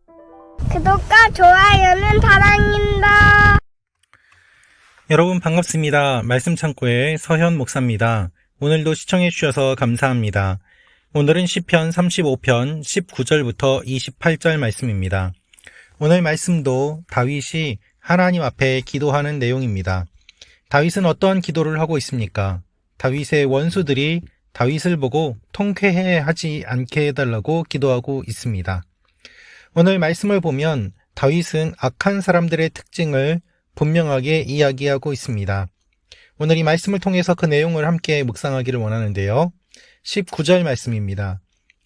구독과 좋아요는 사랑입니다. 여러분 반갑습니다. 말씀 창고의 서현 목사입니다. 오늘도 시청해 주셔서 감사합니다. 오늘은 시편 35편 19절부터 28절 말씀입니다. 오늘 말씀도 다윗이 하나님 앞에 기도하는 내용입니다. 다윗은 어떠한 기도를 하고 있습니까? 다윗의 원수들이 다윗을 보고 통쾌해하지 않게 해달라고 기도하고 있습니다. 오늘 말씀을 보면 다윗은 악한 사람들의 특징을 분명하게 이야기하고 있습니다. 오늘 이 말씀을 통해서 그 내용을 함께 묵상하기를 원하는데요. 19절 말씀입니다.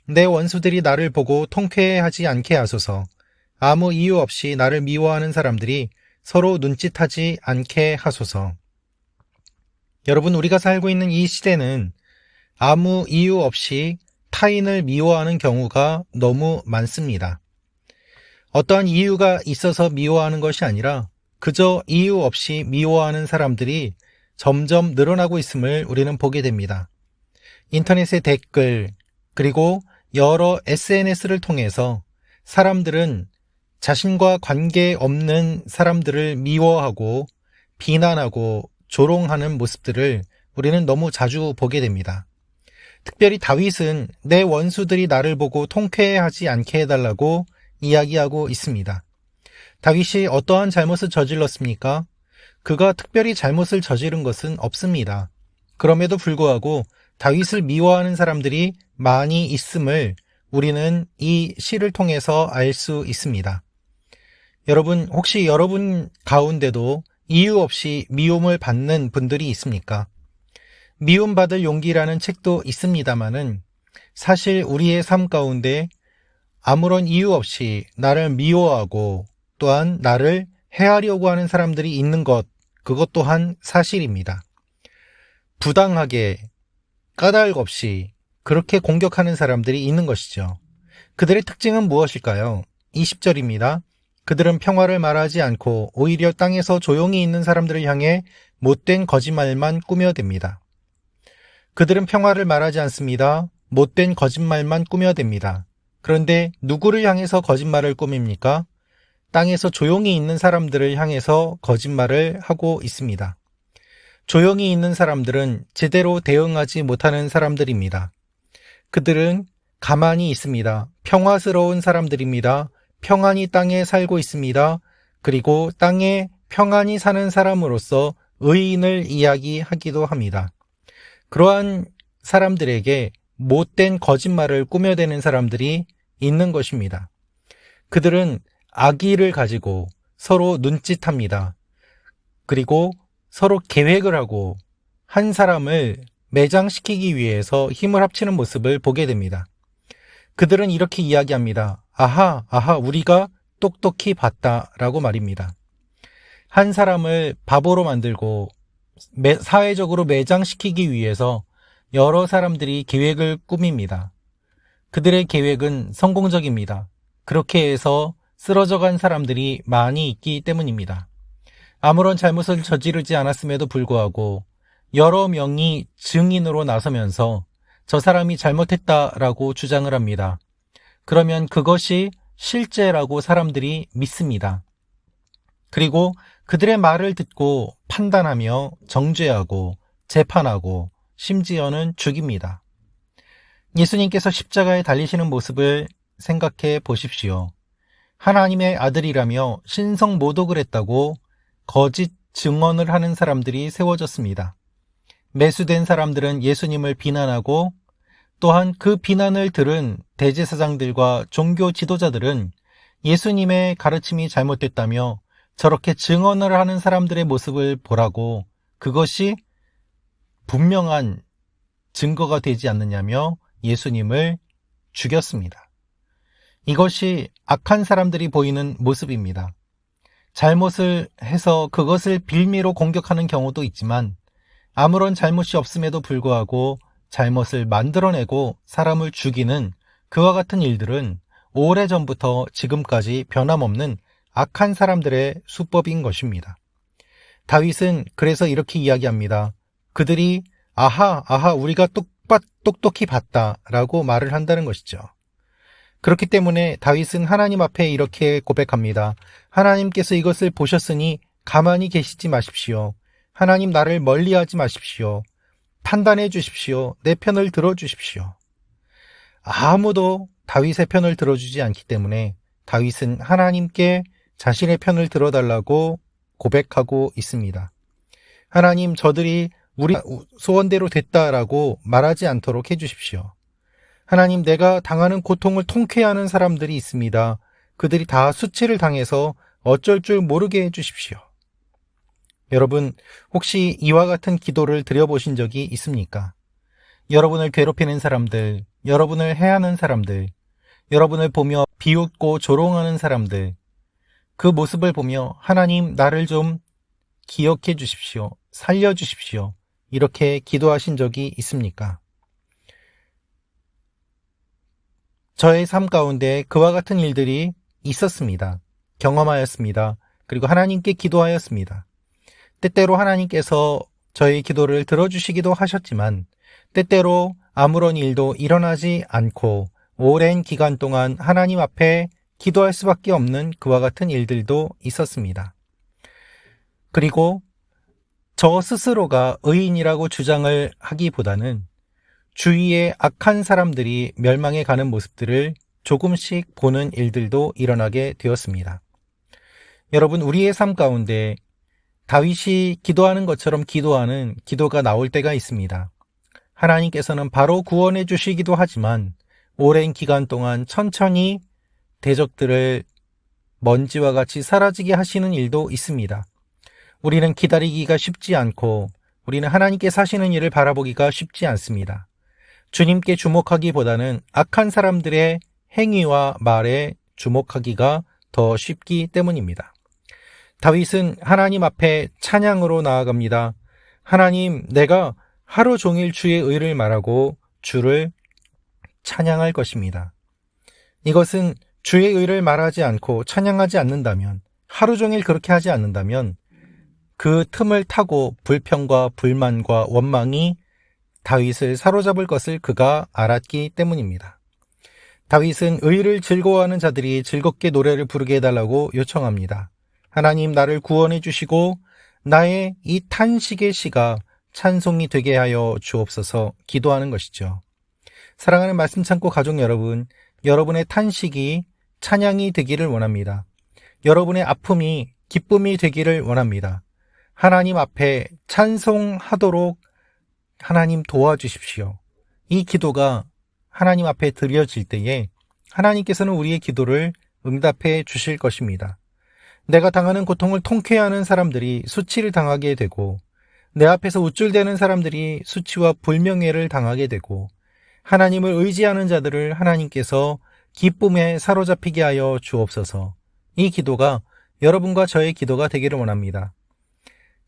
내 원수들이 나를 보고 통쾌해하지 않게 하소서. 아무 이유 없이 나를 미워하는 사람들이 서로 눈짓하지 않게 하소서. 여러분, 우리가 살고 있는 이 시대는 아무 이유 없이 타인을 미워하는 경우가 너무 많습니다. 어떠한 이유가 있어서 미워하는 것이 아니라 그저 이유 없이 미워하는 사람들이 점점 늘어나고 있음을 우리는 보게 됩니다. 인터넷의 댓글, 그리고 여러 SNS를 통해서 사람들은 자신과 관계없는 사람들을 미워하고 비난하고 조롱하는 모습들을 우리는 너무 자주 보게 됩니다. 특별히 다윗은 내 원수들이 나를 보고 통쾌해하지 않게 해달라고 이야기하고 있습니다. 다윗이 어떠한 잘못을 저질렀습니까? 그가 특별히 잘못을 저지른 것은 없습니다. 그럼에도 불구하고 다윗을 미워하는 사람들이 많이 있음을 우리는 이 시를 통해서 알 수 있습니다. 여러분, 혹시 여러분 가운데도 이유 없이 미움을 받는 분들이 있습니까? 미움받을 용기라는 책도 있습니다마는 사실 우리의 삶 가운데 아무런 이유 없이 나를 미워하고 또한 나를 해하려고 하는 사람들이 있는 것, 그것 또한 사실입니다. 부당하게, 까닭 없이 그렇게 공격하는 사람들이 있는 것이죠. 그들의 특징은 무엇일까요? 20절입니다. 그들은 평화를 말하지 않고 오히려 땅에서 조용히 있는 사람들을 향해 못된 거짓말만 꾸며댑니다. 그들은 평화를 말하지 않습니다. 못된 거짓말만 꾸며댑니다. 그런데 누구를 향해서 거짓말을 꾸밉니까? 땅에서 조용히 있는 사람들을 향해서 거짓말을 하고 있습니다. 조용히 있는 사람들은 제대로 대응하지 못하는 사람들입니다. 그들은 가만히 있습니다. 평화스러운 사람들입니다. 평안히 땅에 살고 있습니다. 그리고 땅에 평안히 사는 사람으로서 의인을 이야기하기도 합니다. 그러한 사람들에게 못된 거짓말을 꾸며대는 사람들이 있는 것입니다. 그들은 악의를 가지고 서로 눈짓합니다. 그리고 서로 계획을 하고 한 사람을 매장시키기 위해서 힘을 합치는 모습을 보게 됩니다. 그들은 이렇게 이야기합니다. 아하, 우리가 똑똑히 봤다라고 말입니다. 한 사람을 바보로 만들고 사회적으로 매장시키기 위해서 여러 사람들이 계획을 꾸밉니다. 그들의 계획은 성공적입니다. 그렇게 해서 쓰러져간 사람들이 많이 있기 때문입니다. 아무런 잘못을 저지르지 않았음에도 불구하고 여러 명이 증인으로 나서면서 저 사람이 잘못했다라고 주장을 합니다. 그러면 그것이 실제라고 사람들이 믿습니다. 그리고 그들의 말을 듣고 판단하며 정죄하고 재판하고 심지어는 죽입니다. 예수님께서 십자가에 달리시는 모습을 생각해 보십시오. 하나님의 아들이라며 신성 모독을 했다고 거짓 증언을 하는 사람들이 세워졌습니다. 매수된 사람들은 예수님을 비난하고 또한 그 비난을 들은 대제사장들과 종교 지도자들은 예수님의 가르침이 잘못됐다며 저렇게 증언을 하는 사람들의 모습을 보라고 그것이 분명한 증거가 되지 않느냐며 예수님을 죽였습니다. 이것이 악한 사람들이 보이는 모습입니다. 잘못을 해서 그것을 빌미로 공격하는 경우도 있지만 아무런 잘못이 없음에도 불구하고 잘못을 만들어내고 사람을 죽이는 그와 같은 일들은 오래전부터 지금까지 변함없는 악한 사람들의 수법인 것입니다. 다윗은 그래서 이렇게 이야기합니다. 그들이 아하 우리가 똑똑히 봤다 라고 말을 한다는 것이죠. 그렇기 때문에 다윗은 하나님 앞에 이렇게 고백합니다. 하나님께서 이것을 보셨으니 가만히 계시지 마십시오. 하나님 나를 멀리하지 마십시오. 판단해 주십시오. 내 편을 들어주십시오. 아무도 다윗의 편을 들어주지 않기 때문에 다윗은 하나님께 자신의 편을 들어달라고 고백하고 있습니다. 하나님, 저들이 우리 소원대로 됐다라고 말하지 않도록 해주십시오. 하나님, 내가 당하는 고통을 통쾌해하는 사람들이 있습니다. 그들이 다 수치를 당해서 어쩔 줄 모르게 해주십시오. 여러분, 혹시 이와 같은 기도를 드려보신 적이 있습니까? 여러분을 괴롭히는 사람들, 여러분을 해하는 사람들, 여러분을 보며 비웃고 조롱하는 사람들, 그 모습을 보며 하나님, 나를 좀 기억해 주십시오. 살려 주십시오. 이렇게 기도하신 적이 있습니까? 저의 삶 가운데 그와 같은 일들이 있었습니다. 경험하였습니다. 그리고 하나님께 기도하였습니다. 때때로 하나님께서 저의 기도를 들어주시기도 하셨지만 때때로 아무런 일도 일어나지 않고 오랜 기간 동안 하나님 앞에 기도할 수밖에 없는 그와 같은 일들도 있었습니다. 그리고 저 스스로가 의인이라고 주장을 하기보다는 주위에 악한 사람들이 멸망해 가는 모습들을 조금씩 보는 일들도 일어나게 되었습니다. 여러분, 우리의 삶 가운데 다윗이 기도하는 것처럼 기도하는 기도가 나올 때가 있습니다. 하나님께서는 바로 구원해 주시기도 하지만 오랜 기간 동안 천천히 대적들을 먼지와 같이 사라지게 하시는 일도 있습니다. 우리는 기다리기가 쉽지 않고 우리는 하나님께 사시는 일을 바라보기가 쉽지 않습니다. 주님께 주목하기보다는 악한 사람들의 행위와 말에 주목하기가 더 쉽기 때문입니다. 다윗은 하나님 앞에 찬양으로 나아갑니다. 하나님, 내가 하루 종일 주의 의를 말하고 주를 찬양할 것입니다. 이것은 주의 의를 말하지 않고 찬양하지 않는다면, 하루 종일 그렇게 하지 않는다면 그 틈을 타고 불평과 불만과 원망이 다윗을 사로잡을 것을 그가 알았기 때문입니다. 다윗은 의를 즐거워하는 자들이 즐겁게 노래를 부르게 해달라고 요청합니다. 하나님, 나를 구원해 주시고 나의 이 탄식의 시가 찬송이 되게 하여 주옵소서 기도하는 것이죠. 사랑하는 말씀 창고 가족 여러분, 여러분의 탄식이 찬양이 되기를 원합니다. 여러분의 아픔이 기쁨이 되기를 원합니다. 하나님 앞에 찬송하도록 하나님 도와주십시오. 이 기도가 하나님 앞에 드려질 때에 하나님께서는 우리의 기도를 응답해 주실 것입니다. 내가 당하는 고통을 통쾌해하는 사람들이 수치를 당하게 되고 내 앞에서 우쭐대는 사람들이 수치와 불명예를 당하게 되고 하나님을 의지하는 자들을 하나님께서 기쁨에 사로잡히게 하여 주옵소서. 이 기도가 여러분과 저의 기도가 되기를 원합니다.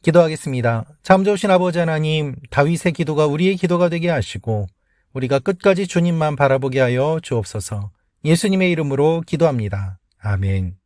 기도하겠습니다. 참 좋으신 아버지 하나님, 다윗의 기도가 우리의 기도가 되게 하시고 우리가 끝까지 주님만 바라보게 하여 주옵소서. 예수님의 이름으로 기도합니다. 아멘.